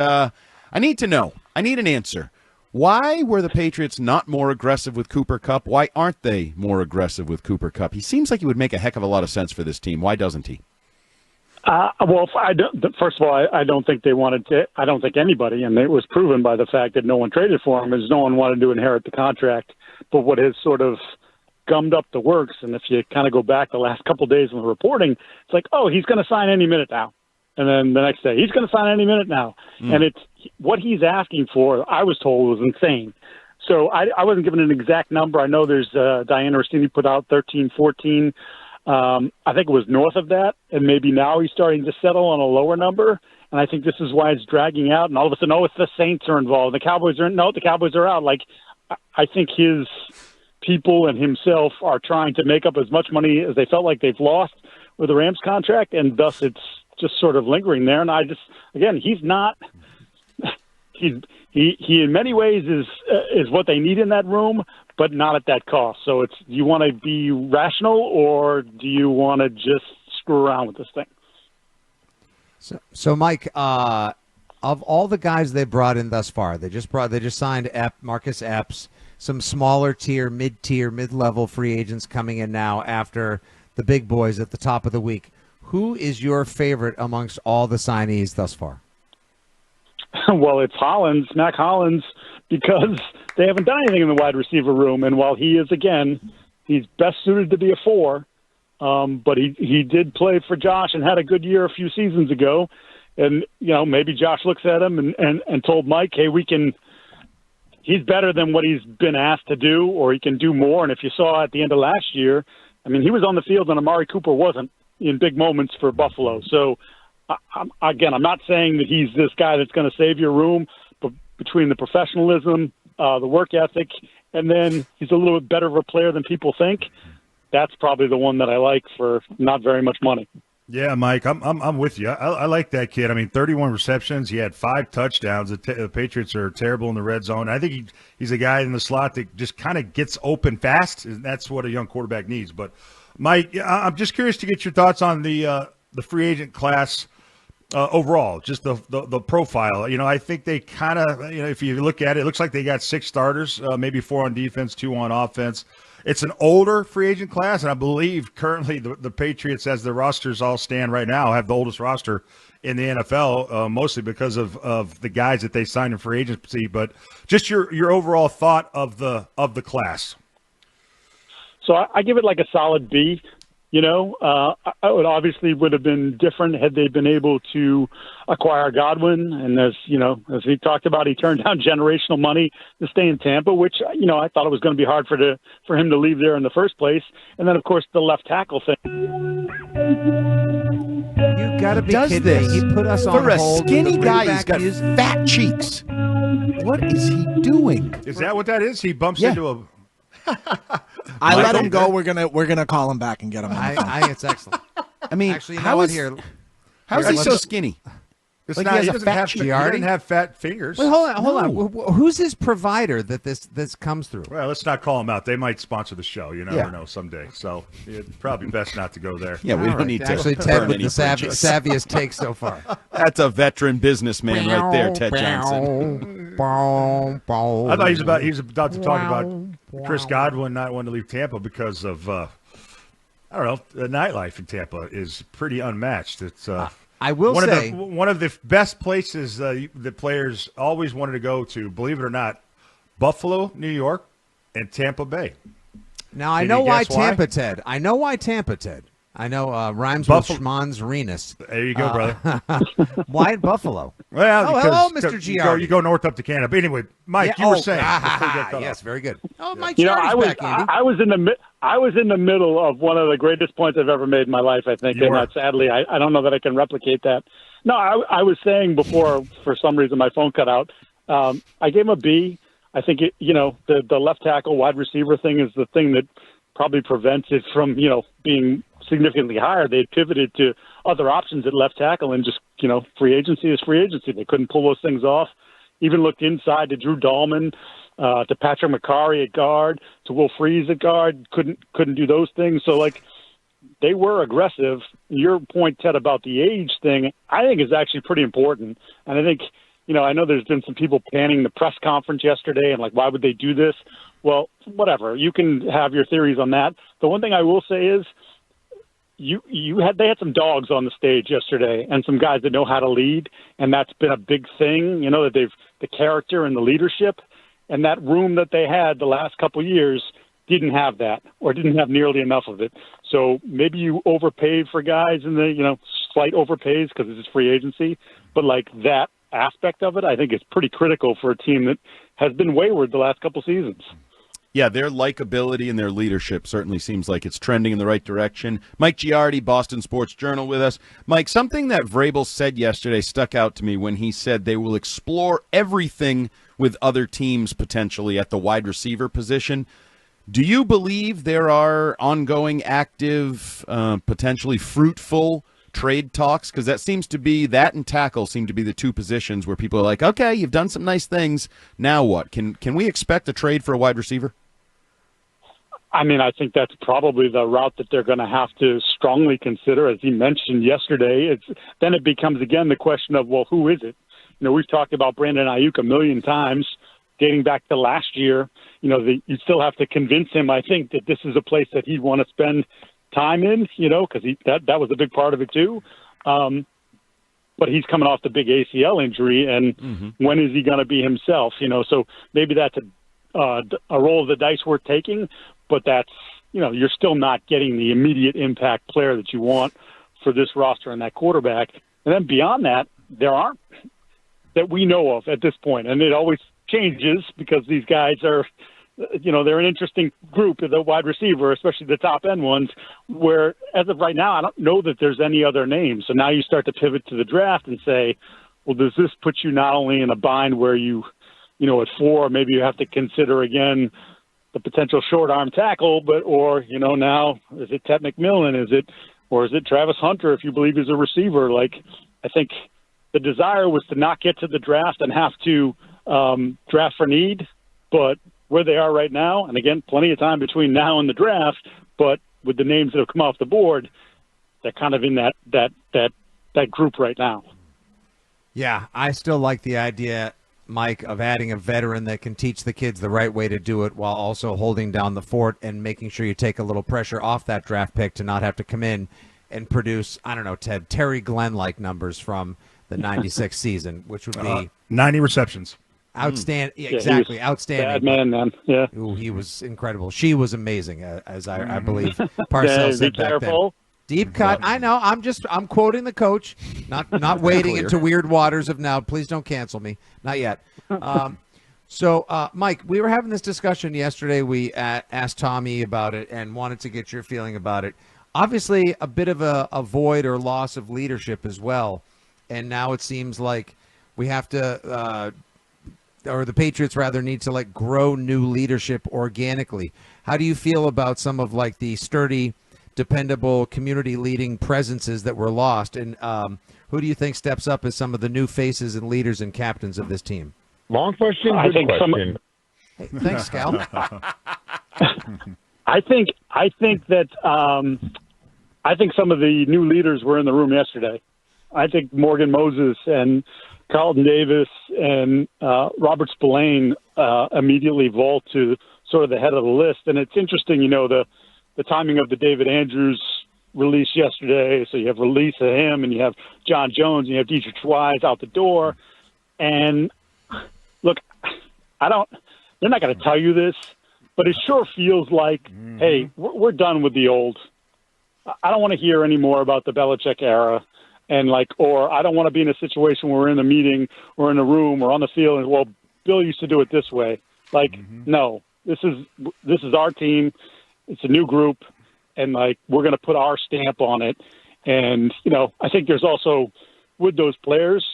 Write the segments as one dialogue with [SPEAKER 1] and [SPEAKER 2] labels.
[SPEAKER 1] I need to know. I need an answer. Why were the Patriots not more aggressive with Cooper Kupp? Why aren't they more aggressive with Cooper Kupp? He seems like he would make a heck of a lot of sense for this team. Why doesn't he?
[SPEAKER 2] Well, first of all, I don't think they wanted to. I don't think anybody, and it was proven by the fact that no one traded for him, is no one wanted to inherit the contract. But what has sort of gummed up the works, and if you kind of go back the last couple of days of the reporting, it's like, oh, he's going to sign any minute now. And then the next day, he's going to sign any minute now. And it's what he's asking for, I was told, was insane. So I wasn't given an exact number. I know there's Diana Rossini put out 13, 14. I think it was north of that, and maybe now he's starting to settle on a lower number. And I think this is why it's dragging out. And all of a sudden, it's the Saints are involved. The Cowboys are out. Like, I think his people and himself are trying to make up as much money as they felt like they've lost with the Rams contract, and thus it's just sort of lingering there. And he's not. He in many ways is what they need in that room, but not at that cost. So do you want to be rational, or do you want to just screw around with this thing?
[SPEAKER 3] So Mike, of all the guys they brought in thus far, they just signed Marcus Epps, some smaller tier, mid-level free agents coming in now after the big boys at the top of the week. Who is your favorite amongst all the signees thus far?
[SPEAKER 2] Well, it's Mac Hollins, because they haven't done anything in the wide receiver room. And while he is, again, he's best suited to be a 4, but he did play for Josh and had a good year a few seasons ago. And, maybe Josh looks at him and told Mike, hey, he's better than what he's been asked to do, or he can do more. And if you saw at the end of last year, I mean, he was on the field and Amari Cooper wasn't in big moments for Buffalo. So, I'm not saying that he's this guy that's going to save your room, but between the professionalism, the work ethic, and then he's a little bit better of a player than people think, that's probably the one that I like for not very much money.
[SPEAKER 4] Yeah, Mike, I'm with you. I like that kid. I mean, 31 receptions. He had 5 touchdowns. The Patriots are terrible in the red zone. I think he's a guy in the slot that just kind of gets open fast, and that's what a young quarterback needs. But, Mike, I'm just curious to get your thoughts on the free agent class overall, just the profile. I think they kind of, if you look at it, it looks like they got 6 starters, maybe 4 on defense, 2 on offense. It's an older free agent class, and I believe currently the Patriots, as the rosters all stand right now, have the oldest roster in the NFL, mostly because of the guys that they signed in free agency. But just your overall thought of the class.
[SPEAKER 2] So I give it like a solid B. It obviously would have been different had they been able to acquire Godwin. And as we talked about, he turned down generational money to stay in Tampa, which, I thought it was going to be hard for him to leave there in the first place. And then, of course, the left tackle thing.
[SPEAKER 3] You got to be kidding me. He put us on
[SPEAKER 1] for
[SPEAKER 3] hold.
[SPEAKER 1] For a skinny guy, he's got fat cheeks. What is he doing?
[SPEAKER 4] Is that what that is? He bumps into a...
[SPEAKER 5] I let him go. We're gonna call him back and get him.
[SPEAKER 3] I think it's excellent.
[SPEAKER 1] I mean,
[SPEAKER 3] actually, how is
[SPEAKER 1] he so skinny?
[SPEAKER 4] He doesn't have fat fingers.
[SPEAKER 3] Wait, hold on. Who's his provider that this comes through?
[SPEAKER 4] Well, let's not call him out. They might sponsor the show. You never know someday. So it's probably best not to go there.
[SPEAKER 1] Yeah, we don't need to.
[SPEAKER 3] Actually, Ted with the savviest take so far.
[SPEAKER 1] That's a veteran businessman right there, Ted Johnson.
[SPEAKER 4] I thought he was about to talk about Chris Godwin not wanting to leave Tampa because of I don't know, the nightlife in Tampa is pretty unmatched. It's
[SPEAKER 3] I will say
[SPEAKER 4] one of the best places the players always wanted to go to, believe it or not, Buffalo, New York, and Tampa Bay.
[SPEAKER 3] Now, I know why Tampa, Ted. I know why Tampa, Ted. I know rhymes with Schmann's Renus.
[SPEAKER 4] There you go, brother.
[SPEAKER 3] Why in Buffalo?
[SPEAKER 4] Well,
[SPEAKER 3] hello, Mr. Giardi.
[SPEAKER 4] You go north up to Canada. But anyway, Mike, you were saying.
[SPEAKER 3] Yes, very good. Oh, Mike
[SPEAKER 2] Giardi's
[SPEAKER 3] back, Andy.
[SPEAKER 2] I was in the middle of one of the greatest points I've ever made in my life, I think. Sadly, I don't know that I can replicate that. No, I was saying before, for some reason, my phone cut out. I gave him a B. I think, the left tackle, wide receiver thing is the thing that probably prevents it from, being significantly higher. They pivoted to other options at left tackle, and just, free agency is free agency. They couldn't pull those things off. Even looked inside to Drew Dahlman, to Patrick McCarry at guard, to Will Freeze at guard. Couldn't do those things. So, they were aggressive. Your point, Ted, about the age thing, I think is actually pretty important. And I think, I know there's been some people panning the press conference yesterday and like, why would they do this? Well, whatever. You can have your theories on that. The one thing I will say is they had some dogs on the stage yesterday and some guys that know how to lead, and that's been a big thing, that the character and the leadership, and that room that they had the last couple of years didn't have that or didn't have nearly enough of it. So maybe you overpaid for guys in the, slight overpays because it's free agency, but like that aspect of it, I think is pretty critical for a team that has been wayward the last couple seasons.
[SPEAKER 1] Yeah, their likability and their leadership certainly seems like it's trending in the right direction. Mike Giardi, Boston Sports Journal with us. Mike, something that Vrabel said yesterday stuck out to me when he said they will explore everything with other teams potentially at the wide receiver position. Do you believe there are ongoing, active, potentially fruitful trade talks? Because that and tackle seem to be the two positions where people are like, okay, you've done some nice things. Now what? Can we expect a trade for a wide receiver?
[SPEAKER 2] I mean, I think that's probably the route that they're going to have to strongly consider. As he mentioned yesterday, then it becomes, again, the question of, well, who is it? We've talked about Brandon Ayuk a million times, dating back to last year. You still have to convince him, I think, that this is a place that he'd want to spend time in, because that was a big part of it too. But he's coming off the big ACL injury, and when is he going to be himself? So maybe that's a roll of the dice worth taking, but that's, you're still not getting the immediate impact player that you want for this roster and that quarterback. And then beyond that, there aren't that we know of at this point. And it always changes because these guys are, they're an interesting group, the wide receiver, especially the top end ones, where as of right now, I don't know that there's any other names. So now you start to pivot to the draft and say, well, does this put you not only in a bind where you, at 4, maybe you have to consider again the potential short arm tackle, or now is it Ted McMillan? Is it Travis Hunter? If you believe he's a receiver, I think the desire was to not get to the draft and have to draft for need, but where they are right now, and again, plenty of time between now and the draft, but with the names that have come off the board, they're kind of in that group right now.
[SPEAKER 3] Yeah, I still like the idea, Mike, of adding a veteran that can teach the kids the right way to do it while also holding down the fort and making sure you take a little pressure off that draft pick to not have to come in and produce, I don't know, Ted, Terry Glenn-like numbers from the 96 season, which would be
[SPEAKER 4] 90 receptions.
[SPEAKER 3] Outstanding, exactly, outstanding.
[SPEAKER 2] Bad man. Yeah.
[SPEAKER 3] Ooh, he was incredible. She was amazing, as I believe Parcells said back
[SPEAKER 2] careful.
[SPEAKER 3] then. Deep cut. I know. I'm quoting the coach, not wading into weird waters of now. Please don't cancel me. Not yet. So, Mike, we were having this discussion yesterday. We asked Tommy about it and wanted to get your feeling about it. Obviously, a bit of a void or loss of leadership as well. And now it seems like we have to, or the Patriots rather, need to grow new leadership organically. How do you feel about some of the sturdy, dependable, community leading presences that were lost? And who do you think steps up as some of the new faces and leaders and captains of this team?
[SPEAKER 6] Long question, good question.
[SPEAKER 3] Hey, thanks, Scal.
[SPEAKER 2] I think that I think some of the new leaders were in the room yesterday. I think Morgan Moses and Carlton Davis and Robert Spillane immediately vault to sort of the head of the list. And it's interesting, the timing of the David Andrews release yesterday. So you have release of him, and you have John Jones, and you have Dietrich Wise out the door. And look, they're not going to tell you this, but it sure feels like, hey, we're done with the old. I don't want to hear any more about the Belichick era. And or I don't want to be in a situation where we're in a meeting or in a room or on the field and, well, Bill used to do it this way. No, this is our team. It's a new group, and we're going to put our stamp on it. And I think there's also with those players,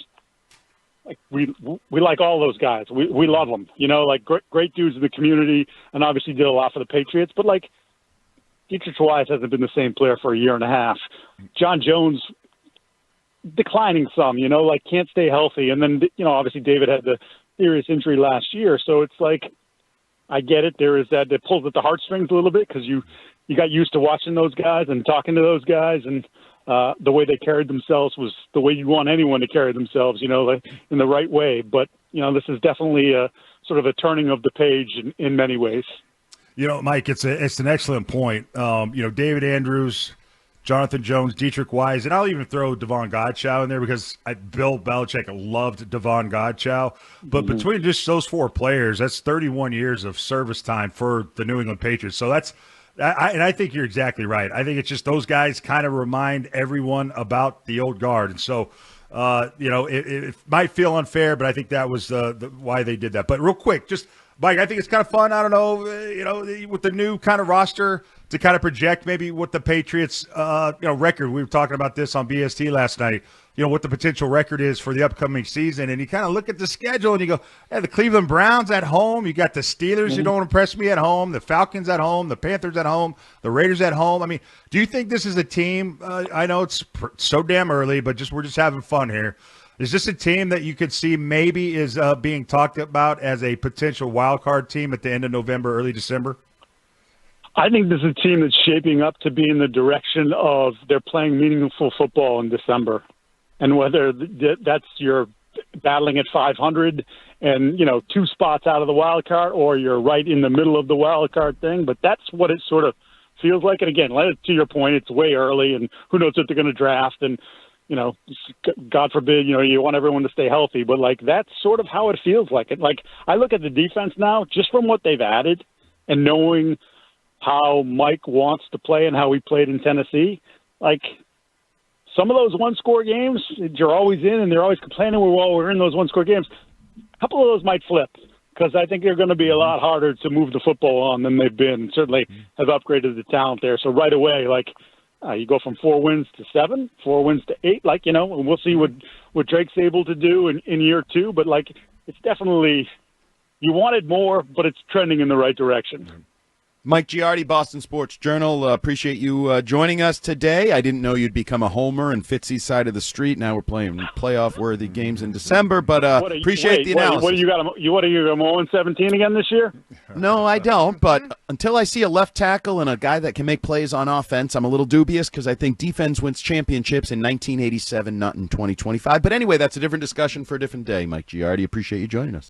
[SPEAKER 2] we like all those guys. We love them. Great dudes in the community, and obviously did a lot for the Patriots. But Dietrich Wise hasn't been the same player for a year and a half. John Jones declining some, can't stay healthy. And then, obviously David had the serious injury last year. So it's I get it. There is that pulls at the heartstrings a little bit because you got used to watching those guys and talking to those guys. And the way they carried themselves was the way you want anyone to carry themselves, like, in the right way. But, this is definitely a sort of a turning of the page in many ways.
[SPEAKER 4] Mike, it's an excellent point. David Andrews, Jonathan Jones, Dietrich Wise, and I'll even throw Devon Godchow in there because Bill Belichick loved Devon Godchow. But between just those four players, that's 31 years of service time for the New England Patriots. So I think you're exactly right. I think it's just those guys kind of remind everyone about the old guard. And so, it might feel unfair, but I think that was why they did that. But real quick, just Mike, I think it's kind of fun. I don't know, with the new kind of roster to kind of project maybe what the Patriots, record. We were talking about this on BST last night. What the potential record is for the upcoming season, and you kind of look at the schedule and you go, "Hey, the Cleveland Browns at home. You got the Steelers who don't impress me at home, the Falcons at home, the Panthers at home, the Raiders at home." I mean, do you think this is a team? I know it's so damn early, but we're just having fun here. Is this a team that you could see maybe is being talked about as a potential wild card team at the end of November, early December?
[SPEAKER 2] I think this is a team that's shaping up to be in the direction of they're playing meaningful football in December. And whether that's you're battling at 500 and, 2 spots out of the wild card, or you're right in the middle of the wild card thing, but that's what it sort of feels like. And again, to your point, it's way early, and who knows what they're going to draft. And, God forbid, you want everyone to stay healthy, but that's sort of how it feels like. I look at the defense now, just from what they've added and knowing how Mike wants to play and how he played in Tennessee, some of those one-score games, you're always in, and they're always complaining, we're in those one-score games. A couple of those might flip, because I think they're going to be a lot harder to move the football on than they've been. Certainly have upgraded the talent there. So right away, you go from 4 wins to 7, 4 wins to 8, and we'll see what Drake's able to do in year 2. But, it's definitely – you wanted more, but it's trending in the right direction.
[SPEAKER 1] Mike Giardi, Boston Sports Journal. Appreciate you joining us today. I didn't know you'd become a homer in Fitzy's side of the street. Now we're playing playoff-worthy games in December, but appreciate the analysis.
[SPEAKER 2] What do you got? What are you 0-17 again this year?
[SPEAKER 1] No, I don't. But until I see a left tackle and a guy that can make plays on offense, I'm a little dubious because I think defense wins championships in 1987, not in 2025. But anyway, that's a different discussion for a different day. Mike Giardi, appreciate you joining us.